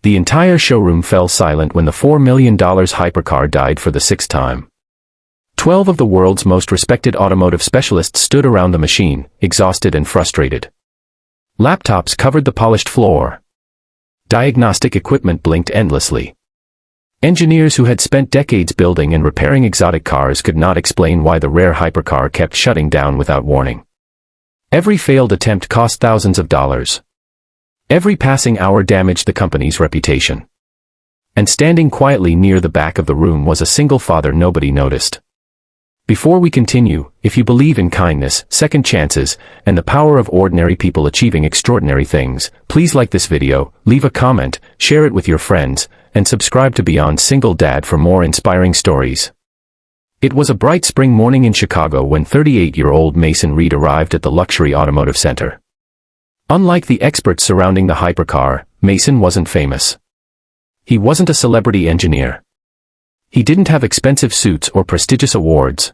The entire showroom fell silent when the $4 million hypercar died for the sixth time. 12 of the world's most respected automotive specialists stood around the machine, exhausted and frustrated. Laptops covered the polished floor. Diagnostic equipment blinked endlessly. Engineers who had spent decades building and repairing exotic cars could not explain why the rare hypercar kept shutting down without warning. Every failed attempt cost thousands of dollars. Every passing hour damaged the company's reputation. And standing quietly near the back of the room was a single father nobody noticed. Before we continue, if you believe in kindness, second chances, and the power of ordinary people achieving extraordinary things, please like this video, leave a comment, share it with your friends, and subscribe to Beyond Single Dad for more inspiring stories. It was a bright spring morning in Chicago when 38-year-old Mason Reed arrived at the luxury automotive center. Unlike the experts surrounding the hypercar, Mason wasn't famous. He wasn't a celebrity engineer. He didn't have expensive suits or prestigious awards.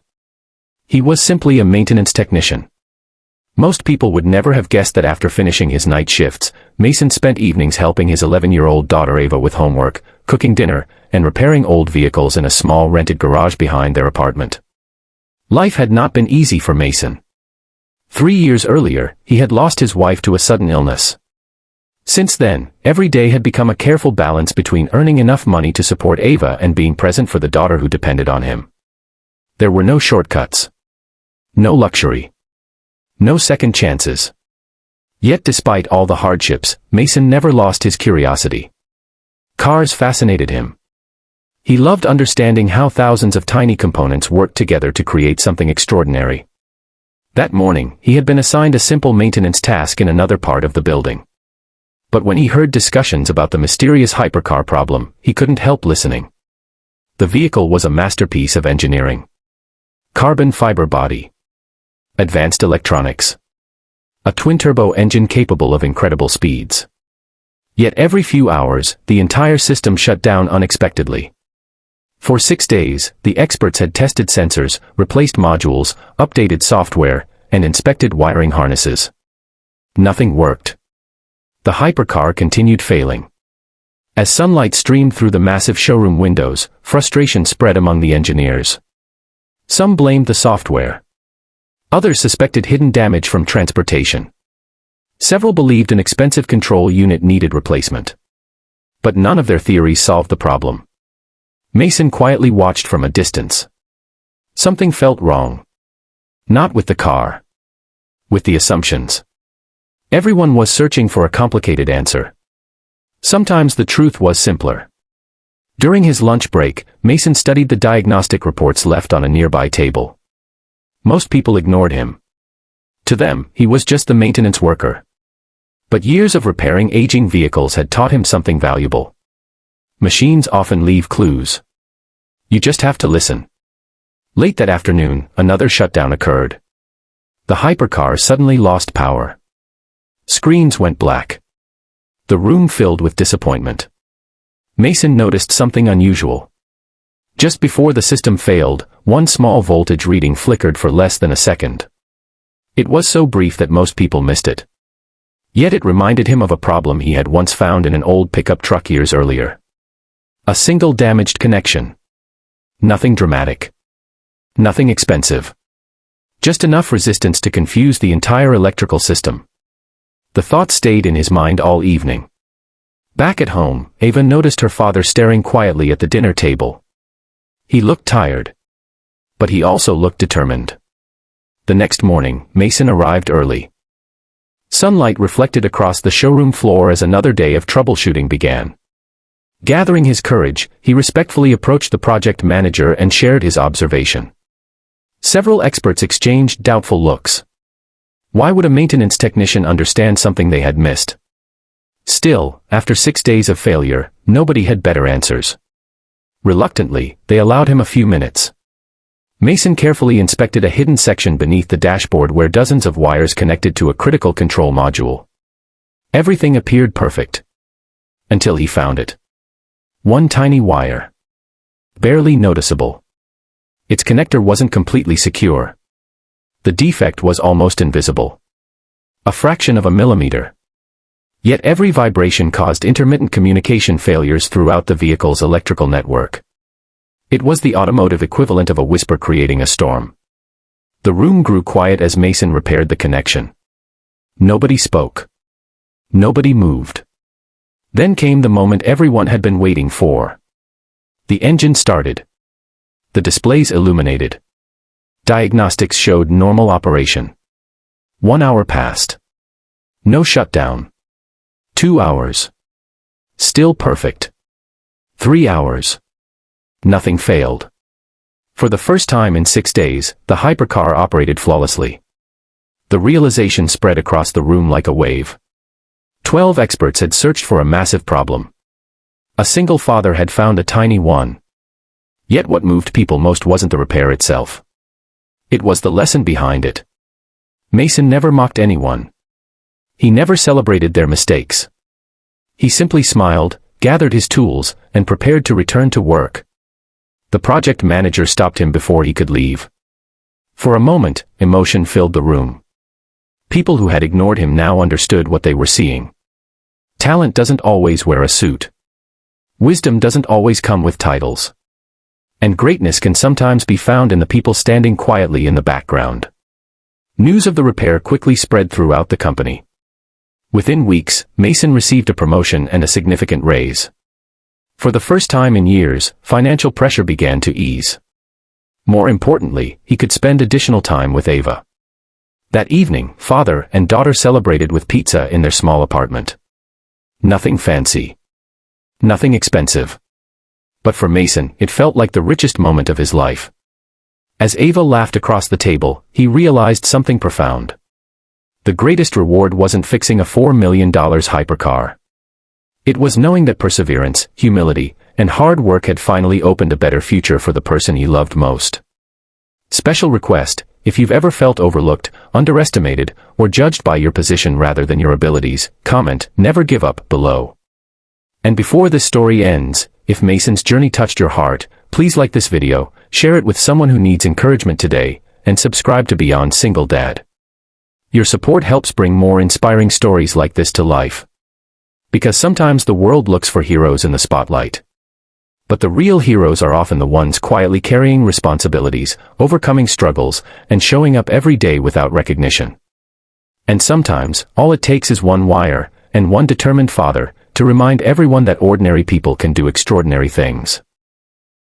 He was simply a maintenance technician. Most people would never have guessed that after finishing his night shifts, Mason spent evenings helping his 11-year-old daughter Ava with homework, cooking dinner, and repairing old vehicles in a small rented garage behind their apartment. Life had not been easy for Mason. 3 years earlier, he had lost his wife to a sudden illness. Since then, every day had become a careful balance between earning enough money to support Ava and being present for the daughter who depended on him. There were no shortcuts. No luxury. No second chances. Yet despite all the hardships, Mason never lost his curiosity. Cars fascinated him. He loved understanding how thousands of tiny components worked together to create something extraordinary. That morning, he had been assigned a simple maintenance task in another part of the building. But when he heard discussions about the mysterious hypercar problem, he couldn't help listening. The vehicle was a masterpiece of engineering. Carbon fiber body. Advanced electronics. A twin-turbo engine capable of incredible speeds. Yet every few hours, the entire system shut down unexpectedly. For 6 days, the experts had tested sensors, replaced modules, updated software, and inspected wiring harnesses. Nothing worked. The hypercar continued failing. As sunlight streamed through the massive showroom windows, frustration spread among the engineers. Some blamed the software. Others suspected hidden damage from transportation. Several believed an expensive control unit needed replacement. But none of their theories solved the problem. Mason quietly watched from a distance. Something felt wrong. Not with the car. With the assumptions. Everyone was searching for a complicated answer. Sometimes the truth was simpler. During his lunch break, Mason studied the diagnostic reports left on a nearby table. Most people ignored him. To them, he was just the maintenance worker. But years of repairing aging vehicles had taught him something valuable. Machines often leave clues. You just have to listen. Late that afternoon, another shutdown occurred. The hypercar suddenly lost power. Screens went black. The room filled with disappointment. Mason noticed something unusual. Just before the system failed, one small voltage reading flickered for less than a second. It was so brief that most people missed it. Yet it reminded him of a problem he had once found in an old pickup truck years earlier. A single damaged connection. Nothing dramatic. Nothing expensive. Just enough resistance to confuse the entire electrical system. The thought stayed in his mind all evening. Back at home, Ava noticed her father staring quietly at the dinner table. He looked tired. But he also looked determined. The next morning, Mason arrived early. Sunlight reflected across the showroom floor as another day of troubleshooting began. Gathering his courage, he respectfully approached the project manager and shared his observation. Several experts exchanged doubtful looks. Why would a maintenance technician understand something they had missed? Still, after 6 days of failure, nobody had better answers. Reluctantly, they allowed him a few minutes. Mason carefully inspected a hidden section beneath the dashboard where dozens of wires connected to a critical control module. Everything appeared perfect. Until he found it. One tiny wire. Barely noticeable. Its connector wasn't completely secure. The defect was almost invisible. A fraction of a millimeter. Yet every vibration caused intermittent communication failures throughout the vehicle's electrical network. It was the automotive equivalent of a whisper creating a storm. The room grew quiet as Mason repaired the connection. Nobody spoke. Nobody moved. Then came the moment everyone had been waiting for. The engine started. The displays illuminated. Diagnostics showed normal operation. 1 hour passed. No shutdown. 2 hours. Still perfect. 3 hours. Nothing failed. For the first time in 6 days, the hypercar operated flawlessly. The realization spread across the room like a wave. 12 experts had searched for a massive problem. A single father had found a tiny one. Yet what moved people most wasn't the repair itself. It was the lesson behind it. Mason never mocked anyone. He never celebrated their mistakes. He simply smiled, gathered his tools, and prepared to return to work. The project manager stopped him before he could leave. For a moment, emotion filled the room. People who had ignored him now understood what they were seeing. Talent doesn't always wear a suit. Wisdom doesn't always come with titles. And greatness can sometimes be found in the people standing quietly in the background. News of the repair quickly spread throughout the company. Within weeks, Mason received a promotion and a significant raise. For the first time in years, financial pressure began to ease. More importantly, he could spend additional time with Ava. That evening, father and daughter celebrated with pizza in their small apartment. Nothing fancy. Nothing expensive. But for Mason, it felt like the richest moment of his life. As Ava laughed across the table, he realized something profound. The greatest reward wasn't fixing a $4 million hypercar. It was knowing that perseverance, humility, and hard work had finally opened a better future for the person he loved most. Special request: if you've ever felt overlooked, underestimated, or judged by your position rather than your abilities, comment "Never give up" below. And before this story ends, if Mason's journey touched your heart, please like this video, share it with someone who needs encouragement today, and subscribe to Beyond Single Dad. Your support helps bring more inspiring stories like this to life. Because sometimes the world looks for heroes in the spotlight. But the real heroes are often the ones quietly carrying responsibilities, overcoming struggles, and showing up every day without recognition. And sometimes, all it takes is one wire, and one determined father, to remind everyone that ordinary people can do extraordinary things.